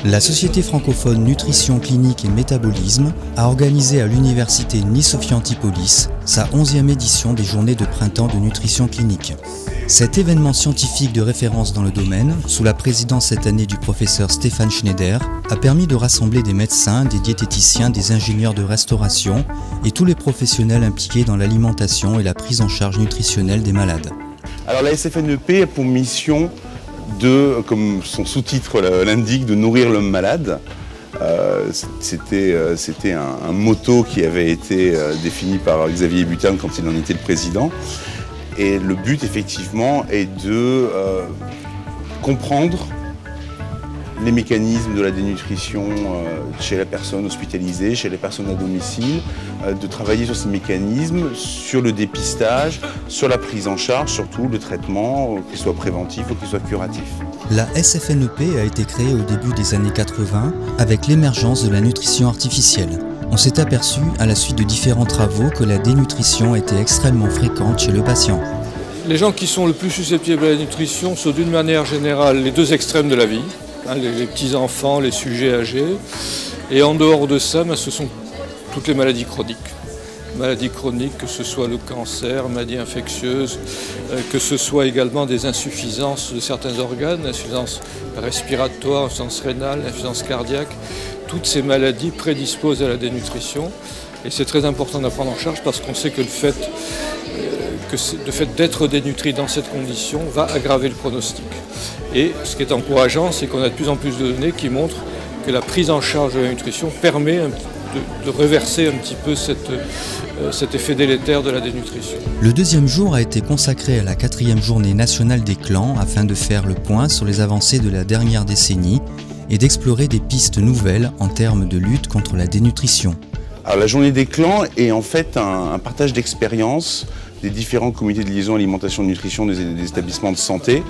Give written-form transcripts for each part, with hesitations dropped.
La Société francophone Nutrition Clinique et Métabolisme a organisé à l'université Nice-Sophie Antipolis sa 11e édition des Journées de printemps de nutrition clinique. Cet événement scientifique de référence dans le domaine, sous la présidence cette année du professeur Stéphane Schneider, a permis de rassembler des médecins, des diététiciens, des ingénieurs de restauration et tous les professionnels impliqués dans l'alimentation et la prise en charge nutritionnelle des malades. Alors la SFNEP a pour mission de, comme son sous-titre l'indique, de nourrir l'homme malade. C'était un motto qui avait été défini par Xavier Buterne quand il en était le président. Et le but, effectivement, est de comprendre les mécanismes de la dénutrition chez la personne hospitalisée, chez les personnes à domicile, de travailler sur ces mécanismes, sur le dépistage, sur la prise en charge, surtout le traitement, qu'il soit préventif ou qu'il soit curatif. La SFNEP a été créée au début des années 80 avec l'émergence de la nutrition artificielle. On s'est aperçu, à la suite de différents travaux, que la dénutrition était extrêmement fréquente chez le patient. Les gens qui sont le plus susceptibles à la nutrition sont d'une manière générale les deux extrêmes de la vie. Les petits-enfants, les sujets âgés. Et en dehors de ça, ce sont toutes les maladies chroniques. Maladies chroniques, que ce soit le cancer, maladies infectieuses, que ce soit également des insuffisances de certains organes, insuffisance respiratoire, insuffisance rénale, insuffisance cardiaque. Toutes ces maladies prédisposent à la dénutrition. Et c'est très important d'en prendre en charge parce qu'on sait que le fait d'être dénutri dans cette condition va aggraver le pronostic. Et ce qui est encourageant, c'est qu'on a de plus en plus de données qui montrent que la prise en charge de la nutrition permet de reverser un petit peu cet effet délétère de la dénutrition. Le deuxième jour a été consacré à la 4e journée nationale des clans afin de faire le point sur les avancées de la dernière décennie et d'explorer des pistes nouvelles en termes de lutte contre la dénutrition. Alors, la journée des clans est en fait un partage d'expériences des différents comités de liaison alimentation et nutrition des établissements de santé.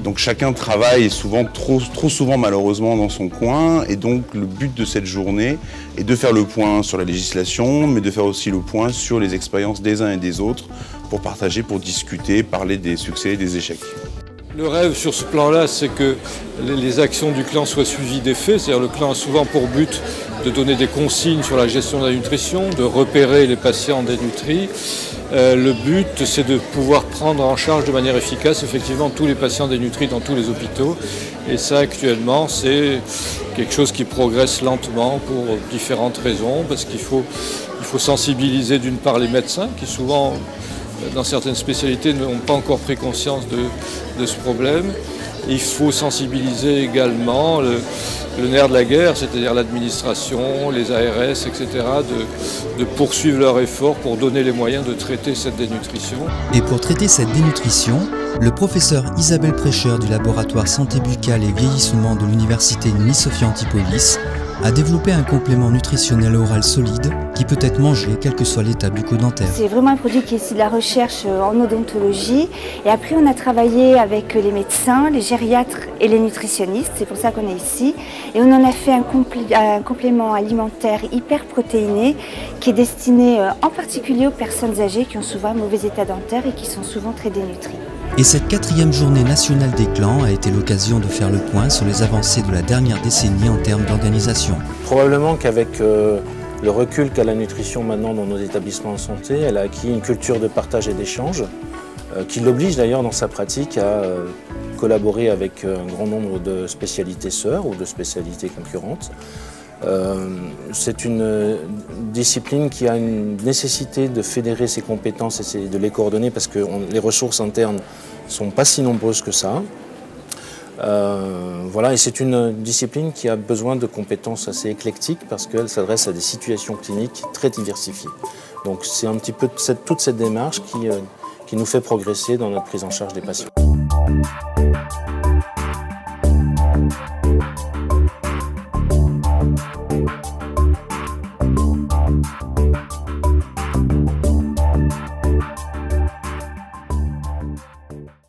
Donc chacun travaille souvent, trop souvent malheureusement dans son coin, et donc le but de cette journée est de faire le point sur la législation, mais de faire aussi le point sur les expériences des uns et des autres pour partager, pour discuter, parler des succès et des échecs. Le rêve sur ce plan-là, c'est que les actions du clan soient suivies des faits. C'est-à-dire le clan a souvent pour but de donner des consignes sur la gestion de la nutrition, de repérer les patients dénutris. Le but, c'est de pouvoir prendre en charge de manière efficace, effectivement, tous les patients dénutris dans tous les hôpitaux. Et ça, actuellement, c'est quelque chose qui progresse lentement pour différentes raisons, parce qu'il faut sensibiliser d'une part les médecins, qui souvent, dans certaines spécialités, n'ont pas encore pris conscience de ce problème. Il faut sensibiliser également le nerf de la guerre, c'est-à-dire l'administration, les ARS, etc., de poursuivre leur effort pour donner les moyens de traiter cette dénutrition. Et pour traiter cette dénutrition, le professeur Isabelle Prêcheur du laboratoire santé buccale et vieillissement de l'université Nice-Sophie Antipolis a développé un complément nutritionnel oral solide qui peut être mangé quel que soit l'état bucco-dentaire. C'est vraiment un produit qui est issu de la recherche en odontologie. Et après, on a travaillé avec les médecins, les gériatres et les nutritionnistes. C'est pour ça qu'on est ici. Et on en a fait un complément alimentaire hyper protéiné qui est destiné en particulier aux personnes âgées qui ont souvent un mauvais état dentaire et qui sont souvent très dénutries. Et cette 4e journée nationale des clans a été l'occasion de faire le point sur les avancées de la dernière décennie en termes d'organisation. Probablement qu'avec le recul qu'a la nutrition maintenant dans nos établissements de santé, elle a acquis une culture de partage et d'échange qui l'oblige d'ailleurs dans sa pratique à collaborer avec un grand nombre de spécialités sœurs ou de spécialités concurrentes. C'est une discipline qui a une nécessité de fédérer ses compétences et de les coordonner parce que les ressources internes ne sont pas si nombreuses que ça. Voilà, et c'est une discipline qui a besoin de compétences assez éclectiques parce qu'elle s'adresse à des situations cliniques très diversifiées. Donc c'est un petit peu toute cette démarche qui nous fait progresser dans notre prise en charge des patients.